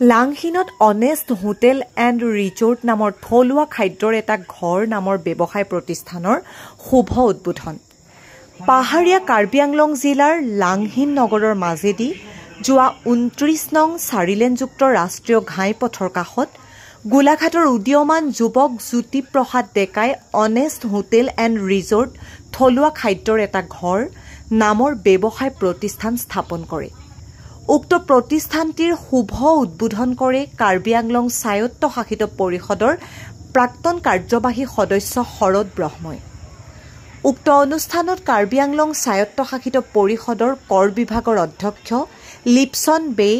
লাংহিনত honest hotel and resort নামৰ থলুৱা খাদ্যৰ এটা ঘৰ নামৰ ব্যৱসায় প্ৰতিষ্ঠানৰ শুভ উদ্বোধন। পাহাৰীয়া কাৰ্বি আংলং জিলাৰ লাংহিন নগৰৰ মাজেদি যোৱা ২৯ নং ৪ লেনযুক্ত ৰাষ্ট্ৰীয় ঘাইপথৰ কাষত গোলাঘাটৰ উদীয়মান যুৱক জ্যোতিপ্ৰসাদ ডেকাই অনেষ্ট হোটেল এণ্ড ৰিজৰ্ট থলুৱা খাদ্যৰ এটা ঘৰ নামৰ ব্যৱসায় প্ৰতিষ্ঠান স্থাপন কৰে। উক্ত প্ৰতিষ্ঠানটিৰ শুভ উদ্বোধন কৰে কাৰ্বি আংলং স্বায়ত্তশাসিত পৰিষদৰ প্ৰাক্তন কাৰ্যবাহী সদস্য শৰদ ব্ৰহ্মই। উক্ত অনুষ্ঠানত কাৰ্বি আংলং স্বায়ত্তশাসিত পৰিষদৰ কৰ বিভাগৰ অধ্যক্ষ লিপছন বে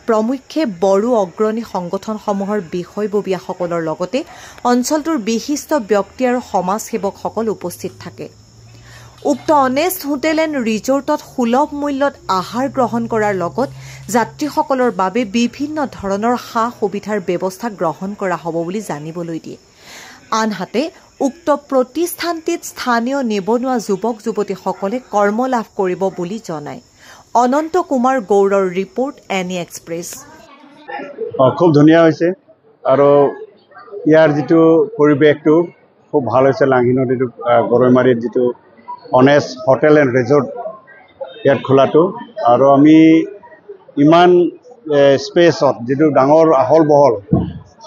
প্ৰমুখ্যে বড়ো অগ্ৰণী সংগঠনসমূহৰ বিষয়ববীয়াসকলৰ লগতে অঞ্চলটোৰ বিশিষ্ট ব্যক্তি আৰু সমাজসেৱকসকল উপস্থিত থাকে। উক্ত অনেষ্ট হোটেল এণ্ড ৰিজৰ্টত সুলভ মূল্যত আহাৰ গ্ৰহণ কৰাৰ লগত যাত্ৰীসকলৰ বাবে বিভিন্ন ধৰণৰ সা সুবিধাৰ ব্যৱস্থা গ্ৰহণ কৰা হ'ব বুলি জানিবলৈ দিয়ে। আনহাতে উক্ত প্ৰতিষ্ঠানটিত স্থানীয় নিবনুৱা যুৱক যুৱতীসকলে কৰ্ম লাভ কৰিব বুলি জনায়। অনন্ত কুমাৰ গৌৰৰ ৰিপৰ্ট এনি এক্সপ্ৰেছ। খুব ধুনীয়া হৈছে আৰু ইয়াৰ যিটো পৰিৱেশটো খুব ভাল হৈছে। লাংহিনত এইটো গৰৈমাৰীত যিটো অনেষ্ট হোটেল এণ্ড ৰিজৰ্ট ইয়াত খোলাটো, আৰু আমি ইমান স্পেচত যিটো ডাঙৰ আহল বহল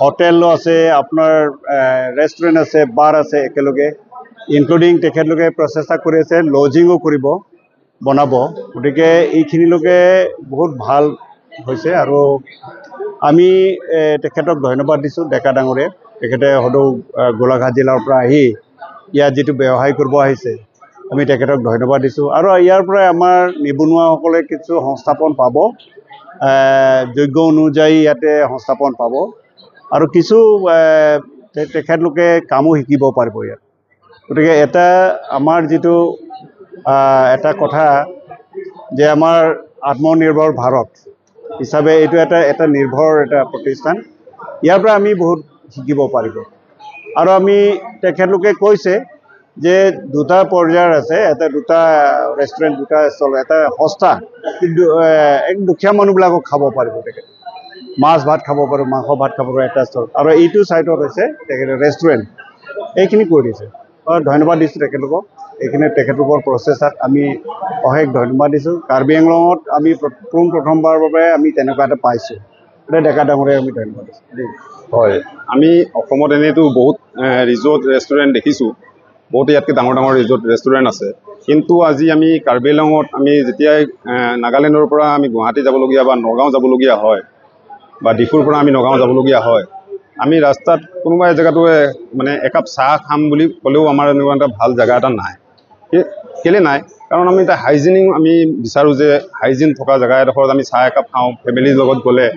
হোটেলো আছে, আপোনাৰ ৰেষ্টুৰেণ্ট আছে, বাৰ আছে, একেলগে ইনক্লুডিং তেখেতলোকে প্ৰচেষ্টা কৰি আছে লজিঙো বনাব। গতিকে এইখিনিলৈকে বহুত ভাল হৈছে আৰু আমি তেখেতক ধন্যবাদ দিছোঁ। ডেকা ডাঙৰীয়া তেখেতে সদৌ গোলাঘাট জিলাৰ পৰা আহি ইয়াত যিটো ব্যৱসায় কৰিব আহিছে, আমি তেখেতক ধন্যবাদ দিছোঁ। আৰু ইয়াৰ পৰাই আমাৰ নিবনুৱাসকলে কিছু সংস্থাপন পাব, যোগ্য অনুযায়ী ইয়াতে সংস্থাপন পাব আৰু কিছু তেখেতলোকে কামো শিকিব পাৰিব ইয়াত। গতিকে এটা আমাৰ যিটো এটা কথা যে আমাৰ আত্মনিৰ্ভৰ ভাৰত হিচাপে এইটো এটা নিৰ্ভৰ এটা প্ৰতিষ্ঠান, ইয়াৰ পৰা আমি বহুত শিকিব পাৰিব। আৰু আমি তেখেতলোকে কৈছে যে দুটা পৰ্যায়ৰ আছে, দুটা ৰেষ্টুৰেণ্ট, দুটা ষ্টল, এটা সস্তা কিন্তু এক দুখীয়া মানুহবিলাকক খাব পাৰিব, তেখেতে মাছ ভাত খাব পাৰিব, মাংস ভাত খাব পাৰিব এটা ষ্টল, আৰু এইটো ছাইডত হৈছে তেখেতে ৰেষ্টুৰেণ্ট। এইখিনি কৰি দিছে, ধন্যবাদ দিছোঁ তেখেতলোকক। এইখিনি তেখেতলোকৰ প্ৰচেষ্টাত আমি অশেষ ধন্যবাদ দিছোঁ। কাৰ্বি আংলঙত আমি প্ৰথমবাৰৰ বাবে আমি তেনেকুৱা এটা পাইছোঁ, এটা ডেকা ডাঙৰীয়াক আমি ধন্যবাদ দিছোঁ। হয়, আমি অসমত এনেইতো বহুত ৰিজৰ্ট ৰেষ্টুৰেণ্ট দেখিছোঁ, বহুত ইয়াতকৈ ডাঙৰ ডাঙৰ ৰিজৰ্ট ৰেষ্টুৰেণ্ট আছে, কিন্তু আজি আমি কাৰ্বি আংলঙত আমি যেতিয়াই নাগালেণ্ডৰ পৰা আমি গুৱাহাটী যাবলগীয়া বা নগাঁও যাবলগীয়া হয়, বা ডিফুৰ পৰা আমি নগাঁও যাবলগীয়া হয়, আমি ৰাস্তাত কোনোবা জেগাটো মানে একাপ চাহ খাম বুলি ক'লেও আমাৰ এনেকুৱা এটা ভাল জেগা এটা নাই। কেলৈ নাই? কাৰণ আমি এটা হাইজিনিং আমি বিচাৰোঁ যে হাইজিন থকা জেগা এডোখৰত আমি চাহ একাপ খাওঁ, ফেমিলিৰ লগত গ'লে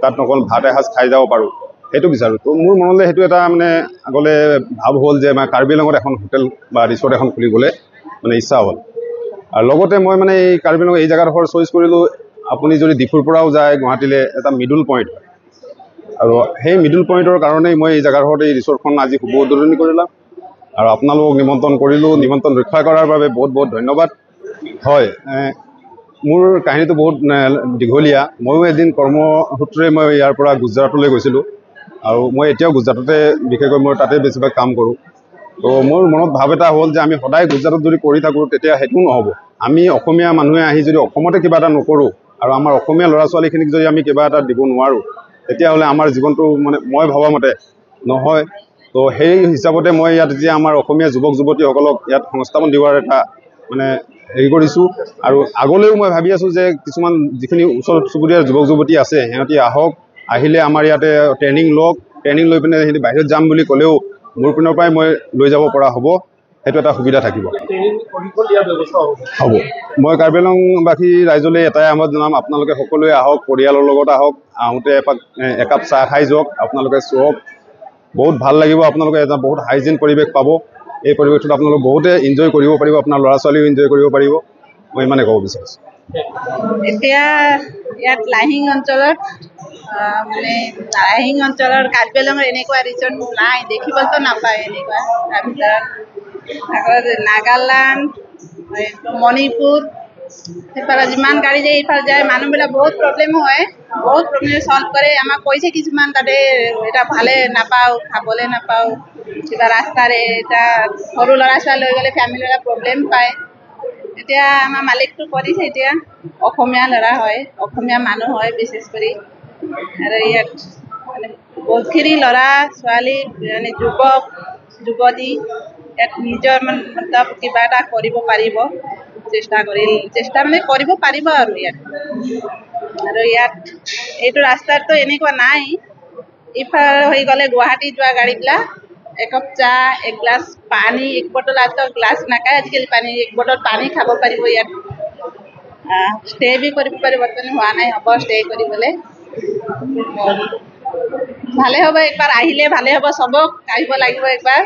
তাত অকল ভাত এসাঁজ খাই যাব পাৰোঁ, সেইটো বিচাৰোঁ। তো মোৰ মনলৈ সেইটো এটা মানে আগলৈ ভাৱ হ'ল যে মই কাৰ্বি আংলঙত এখন হোটেল বা ৰিচৰ্ট এখন খুলিবলৈ মানে ইচ্ছা হ'ল। আৰু লগতে মই মানে এই কাৰ্বি আংলং এই জেগাডোখৰ চইচ কৰিলোঁ, আপুনি যদি ডিফুৰ পৰাও যায় গুৱাহাটীলৈ, এটা মিডল পইণ্ট হয়, আৰু সেই মিডল পইণ্টৰ কাৰণেই মই এই জেগাডোখৰত এই ৰিচৰ্টখন আজি শুভ উদ্বোধনী কৰিলোঁ আৰু আপোনালোকক নিমন্ত্ৰণ কৰিলোঁ। নিমন্ত্ৰণ ৰক্ষা কৰাৰ বাবে বহুত বহুত ধন্যবাদ। হয়, মোৰ কাহিনীটো বহুত দীঘলীয়া। ময়ো এদিন কৰ্মসূত্ৰে মই ইয়াৰ পৰা গুজৰাটলৈ গৈছিলোঁ, আৰু মই এতিয়াও গুজৰাটতে বিশেষকৈ মই তাতে বেছিভাগ কাম কৰোঁ। তো মোৰ মনত ভাৱ এটা হ'ল যে আমি সদায় গুজৰাটত যদি কৰি থাকোঁ তেতিয়া সেইটো নহ'ব। আমি অসমীয়া মানুহে আহি যদি অসমতে কিবা এটা নকৰোঁ আৰু আমাৰ অসমীয়া ল'ৰা ছোৱালীখিনিক যদি আমি কিবা এটা দিব নোৱাৰোঁ, তেতিয়াহ'লে আমাৰ জীৱনটো মানে মই ভবা মতে নহয়। তো সেই হিচাপতে মই ইয়াত এতিয়া আমাৰ অসমীয়া যুৱক যুৱতীসকলক ইয়াত সংস্থাপন দিয়াৰ এটা মানে হেৰি কৰিছোঁ। আৰু আগলৈও মই ভাবি আছোঁ যে কিছুমান যিখিনি ওচৰ চুবুৰীয়াৰ যুৱক যুৱতী আছে, সিহঁতি আহক, আহিলে আমাৰ ইয়াতে ট্ৰেইনিং লওক, ট্ৰেইনিং লৈ পিনে সিহঁতি বাহিৰত যাম বুলি ক'লেও মোৰ পিনৰ পৰাই মই লৈ যাব পৰা হ'ব, সেইটো এটা সুবিধা থাকিব। হ'ব, মই কাৰ্বি আংলংবাসী ৰাইজলৈ এটাই আহ্বান জনাম, আপোনালোকে সকলোৱে আহক, পৰিয়ালৰ লগত আহক, আহোঁতে একাপ চাহ খাই যাওক, আপোনালোকে চুৱক, বহুত ভাল লাগিব। আপোনালোকে এটা বহুত হাইজিন পৰিৱেশ পাব, এই পৰিৱেশটোত আপোনালোকে বহুতে এনজয় কৰিব পাৰিব, আপোনাৰ ল'ৰা ছোৱালীও এনজয় কৰিব পাৰিব, মই ইমানে ক'ব বিচাৰিছোঁ। এতিয়া ইয়াত লাহিং অঞ্চলত মানে লাহিং অঞ্চলৰ কাৰ্বি আংলঙৰ এনেকুৱা ৰিজৰ্ট নাই, দেখিবতো নাপায় এনেকুৱা। তাৰপিছত নাগালেণ্ড, মণিপুৰ, সেইফালে যিমান গাড়ী যায় এইফালে যায়, মানুহবিলাক বহুত প্ৰব্লেম হয় বহুত প্ৰব্লেম সলভ কৰে। আমাক কৈছে কিছুমান তাতে এটা ভালে নাপাওঁ, খাবলৈ নাপাওঁ, কিবা ৰাস্তাৰে এটা সৰু ল'ৰা ছোৱালী লৈ গ'লে ফেমিলিৰ প্ৰব্লেম পায়। এতিয়া আমাৰ মালিকটো কৰিছে, এতিয়া অসমীয়া ল'ৰা হয়, অসমীয়া মানুহ হয় বিশেষ কৰি। আৰু ইয়াত মানে বহুতখিনি ল'ৰা ছোৱালী মানে যুৱক যুৱতী ইয়াত নিজৰ মতলব কিবা এটা কৰিব পাৰিব, চেষ্টা মানে কৰিব পাৰিব আৰু ইয়াত। আৰু ইয়াত এইটো ৰাস্তাতো এনেকুৱা নাই। ইফাল হৈ গ'লে গুৱাহাটী যোৱা গাড়ীবিলাক একাপ চাহ, এক গ্লাছ পানী, এক বটল গ্লাছ নাখায় আজিকালি পানী, এক বটল পানী খাব পাৰিব ইয়াত। ষ্টে বি কৰিব পাৰিব, বৰ্তমান হোৱা নাই, হ'ব ষ্টে কৰিবলৈ। ভালে হ'ব, একবাৰ আহিলে ভালে হ'ব, চবক আহিব লাগিব একবাৰ।